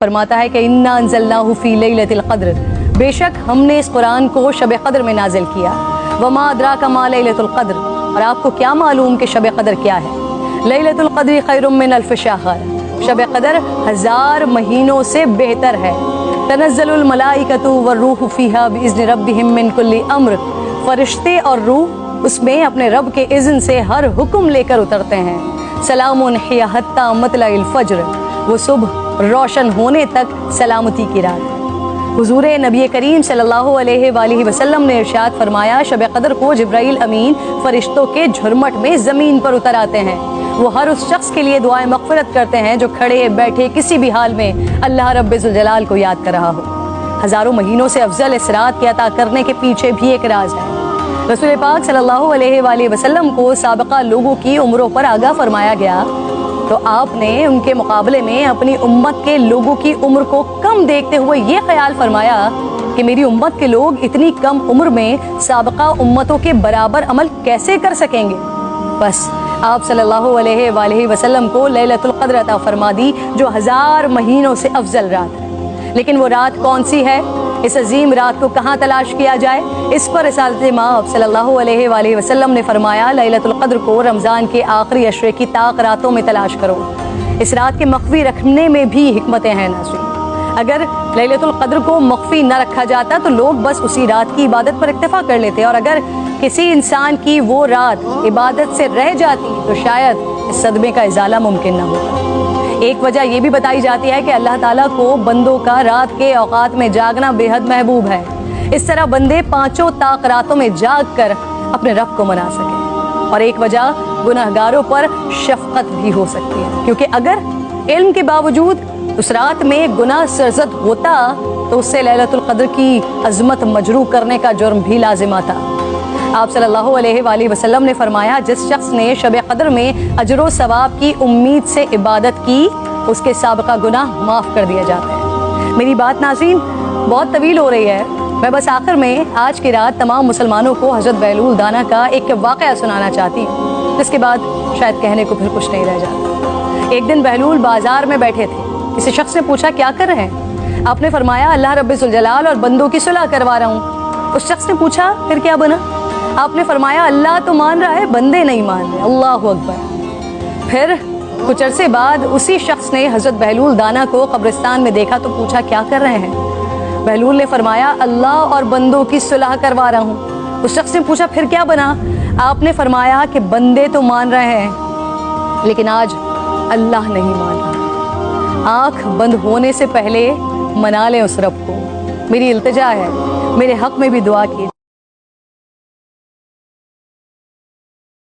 फरमाता है कि इन्ना अंज़लनाहु फी लैलतिल क़द्र, बेशक हमने इस कुरान को शब क़द्र में नाजिल किया। वमा अदराका मा लैलतुल क़द्र, और आपको क्या मालूम कि शब क़द्र क्या है। लैलतुल क़द्र खैरुम मिन अल्फ़ शहर, शब क़द्र 1000 महीनों से बेहतर है। तनज़्ज़लुल मलाइकतु वर्रूहु फ़ीहा बिइज़्नि रब्बिहिम मिन कुल्लि अम्र, फरिश्ते और रूह उसमें अपने रब के इज़्न से हर हुक्म लेकर उतरते हैं। सलामुन हिया हत्ता मतलइल फ़ज्र, वो सुबह रोशन होने तक सलामती की रात। हुजूर नबी करीम सल्लल्लाहु अलैहि वसल्लम ने इरशाद फरमाया, शब क़द्र को जिब्राइल अमीन फरिश्तों के झुरमट में ज़मीन पर उतर आते हैं। वो हर उस शख्स के लिए दुआएं मग़फ़िरत करते हैं जो खड़े बैठे किसी भी हाल में अल्लाह रब्बुल जलाल को याद कर रहा हो। हज़ारों महीनों से अफजल इस रात के अता करने के पीछे भी एक राज है। रसूल पाक सल्लल्लाहु अलैहि वसल्लम को साबिक़ा लोगों की उम्रों पर आगाह फरमाया गया, तो आपने उनके मुकाबले में अपनी उम्मत के लोगों की उम्र को कम देखते हुए ये ख्याल फरमाया कि मेरी उम्मत के लोग इतनी कम उम्र में साबिक़ा उम्मतों के बराबर अमल कैसे कर सकेंगे। बस आप सल्लल्लाहु अलैहि वसल्लम को लैलतुल क़द्र अता फरमा दी, जो 1000 महीनों से अफजल रात है। लेकिन वो रात कौन सी है, इस अजीम रात को कहाँ तलाश किया जाए, इस पर रिसालत माब सल्लल्लाहु अलैहि वसल्लम ने फरमाया, लैलतुल क़द्र को रमज़ान के आखिरी अशरे की ताक रातों में तलाश करो। इस रात के मख्फी रखने में भी हिकमतें हैं नाज़रीन। अगर लैलतुल क़द्र को मख्फी न रखा जाता तो लोग बस उसी रात की इबादत पर इक्तफा कर लेते, और अगर किसी इंसान की वो रात इबादत से रह जाती तो शायद इस सदमे का इजाला मुमकिन न होता। एक वजह यह भी बताई जाती है कि अल्लाह ताला को बंदों का रात के औकात में जागना बेहद महबूब है। इस तरह बंदे 5 ताक रातों में जाग कर अपने रब को मना सकें। और एक वजह गुनहगारों पर शफकत भी हो सकती है, क्योंकि अगर इल्म के बावजूद उस रात में गुनाह सरजद होता तो उससे लैलतुल क़द्र की अजमत मजरू करने का जुर्म भी लाजिम आता। आप सल्लल्लाहु अलैहि वसल्लम ने फरमाया, जिस शख्स ने शब क़द्र में अजर व सवाब की उम्मीद से इबादत की उसके साबिक़ा गुनाह माफ़ कर दिए जाते हैं। मेरी बात नाज़रीन बहुत तवील हो रही है, मैं बस आखिर में आज की रात तमाम मुसलमानों को हज़रत बहलूल दाना का एक वाक़या सुनाना चाहती हूँ, जिसके बाद शायद कहने को फिर कुछ नहीं रह जाता। एक दिन बहलूल बाज़ार में बैठे थे, किसी शख्स ने पूछा क्या कर रहे हैं। आपने फरमाया, अल्लाह रब्बुल जलाल और बंदों की सुलह करवा रहा हूँ। उस शख्स ने पूछा फिर क्या बना। आपने फरमाया, अल्लाह तो मान रहा है, बंदे नहीं मान रहे। अल्लाहु अकबर। फिर कुछ अरसे बाद उसी शख्स ने हज़रत बहलूल दाना को कब्रिस्तान में देखा तो पूछा क्या कर रहे हैं। बहलूल ने फरमाया, अल्लाह और बंदों की सुलह करवा रहा हूँ। उस शख्स ने पूछा फिर क्या बना। आपने फरमाया कि बंदे तो मान रहे हैं लेकिन आज अल्लाह नहीं मान रहा। आँख बंद होने से पहले मना लें उस रब को। मेरी इल्तिजा है, मेरे हक में भी दुआ की।